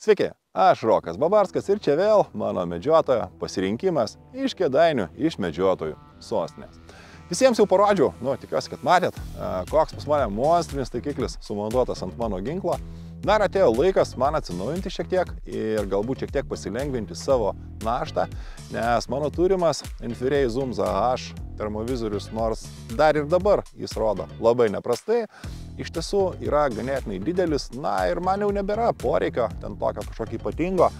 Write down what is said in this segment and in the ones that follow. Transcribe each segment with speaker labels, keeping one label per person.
Speaker 1: Sveiki, aš Rokas Babarskas ir čia vėl mano medžiotojo pasirinkimas iš Kėdainių, iš medžiotojų sostinės. Visiems jau parodžiau, tikiuosi, kad matėt, koks pas mane monstrinis taikiklis sumontuotas ant mano ginklo. Dar atėjo laikas man atsinaujinti šiek tiek ir galbūt šiek tiek pasilengvinti savo naštą, nes mano turimas Infrared Zoom AH termovizorius, nors dar ir dabar jis rodo labai neprastai, iš tiesų yra ganėtinai didelis, ir man jau nebėra poreikio ten tokio kažkokio ypatingo,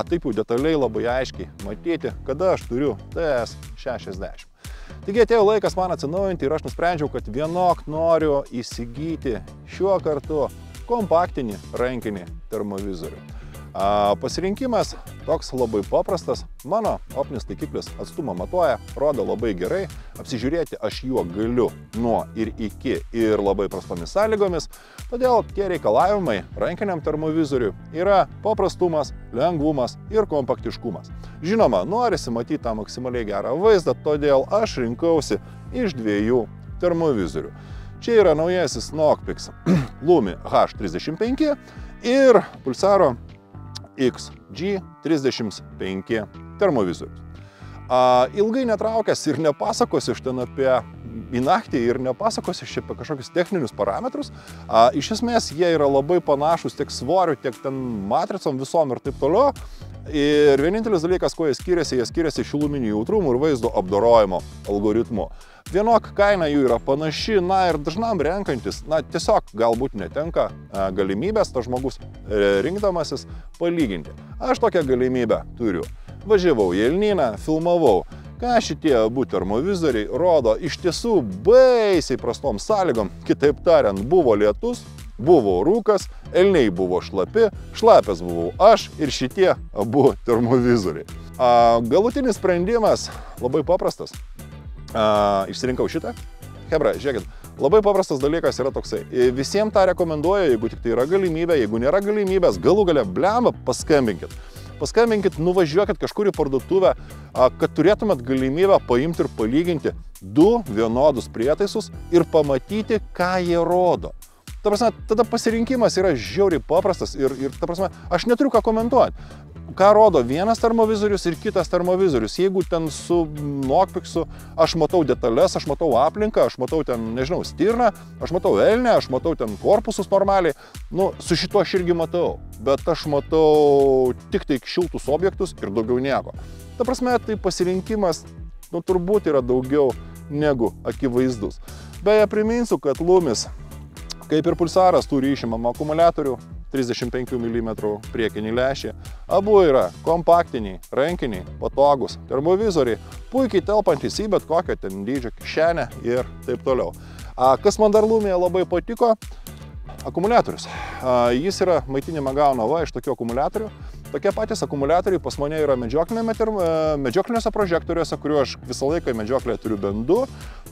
Speaker 1: taip jau detaliai labai aiškiai matyti, kada aš turiu TS60. Taigi atėjo laikas man atsinaujinti ir aš nusprendžiau, kad vienok noriu įsigyti šiuo kartu kompaktinį rankinį termovizorių. Pasirinkimas toks labai paprastas. Mano optinis taikiklis atstumą matuoja, rodo labai gerai. Apsižiūrėti aš juo galiu nuo ir iki ir labai prastomis sąlygomis. Todėl tie reikalavimai rankiniam termovizoriui yra paprastumas, lengvumas ir kompaktiškumas. Žinoma, norisi matyti tą maksimaliai gerą vaizdą, todėl aš rinkausi iš dviejų termovizorių. Čia yra naujasis Knockpix Lumi H35 ir Pulsaro XG35 termovizorius. Ilgai netraukęs ir nepasakosiu aš ten apie į naktį ir nepasakosiu aš apie kažkokius techninius parametrus. Iš esmės jie yra labai panašus tiek svoriu, tiek ten matricom visom ir taip toliau. Ir vienintelis dalykas, kuo jie skiriasi šiluminiu jautrumu ir vaizdo apdorojimo algoritmu. Vienok kaina jų yra panaši, ir dažnam renkantis, tiesiog galbūt netenka galimybės tas žmogus rinkdamasis palyginti. Aš tokią galimybę turiu. Važiavau į Elnyną, filmavau, ką šitie abu termovizoriai rodo iš tiesų baisiai prastom sąlygom. Kitaip tariant, buvo lietus, buvo rūkas, elniai buvo šlapi, šlapės buvau aš ir šitie abu termovizoriai. Galutinis sprendimas labai paprastas. Išsirinkau šitą. Hebra, žiūrėkit, labai paprastas dalykas yra toksai. Visiems tą rekomenduoju, jeigu tik tai yra galimybė, jeigu nėra galimybės, galų gale blemba, paskambinkit. Paskambinkit, nuvažiuokit kažkur į parduotuvę, kad turėtumėt galimybę paimti ir palyginti du vienodus prietaisus ir pamatyti, ką jie rodo. Ta prasme, tada pasirinkimas yra žiauriai paprastas ir ta prasme, aš neturiu ką komentuoti. Ką rodo vienas termovizorius ir kitas termovizorius. Jeigu ten su Knockpixu aš matau detalės, aš matau aplinką, aš matau ten, nežinau, stirną, aš matau elnę, aš matau ten korpusus normaliai, su šituo aš irgi matau. Bet aš matau tik tai šiltus objektus ir daugiau nieko. Ta prasme, tai pasirinkimas, turbūt yra daugiau negu akivaizdus. Beje, priminsiu, kad Lumis, kaip ir Pulsaras, turi išimamą akumuliatorių, 35 mm priekinį lęšį. Abu yra kompaktiniai, rankiniai, patogus termovizoriai, puikiai telpantys į bet kokią ten dydžio kišenę ir taip toliau. Kas man dar Lumyje labai patiko? Akumuliatorius. Jis yra maitinimą gauna iš tokių akumuliatorių. Tokie patys akumuliatoriai pas mane yra medžiokliniuose prožektoriuose, kuriuo aš visą laiką medžioklėje turiu bent du.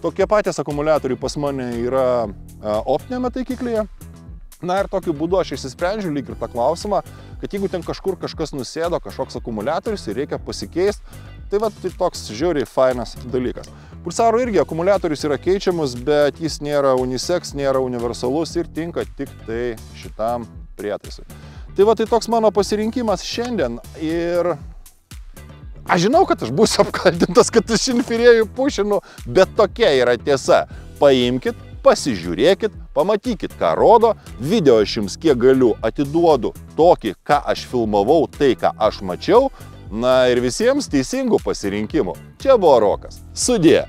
Speaker 1: Tokie patys akumuliatoriai pas mane yra optinėme taikiklyje. Ir tokiu būdu aš išsisprendžiu lyg ir tą klausimą, kad jeigu ten kažkur kažkas nusėdo, kažkoks akumuliatorius ir reikia pasikeisti, tai toks žiauriai fainas dalykas. Pulsaro irgi akumuliatorius yra keičiamas, bet jis nėra unisex, nėra universalus ir tinka tik tai šitam prietaisui. Tai toks mano pasirinkimas šiandien ir aš žinau, kad aš būsiu apkaltintas, kad aš infirėjų pušinu, bet tokia yra tiesa. Paimkit, pasižiūrėkit, pamatykit, ką rodo, video aš jums kiek galiu atiduodu tokį, ką aš filmavau, tai, ką aš mačiau, ir visiems teisingų pasirinkimų. Čia buvo Rokas. Sudie!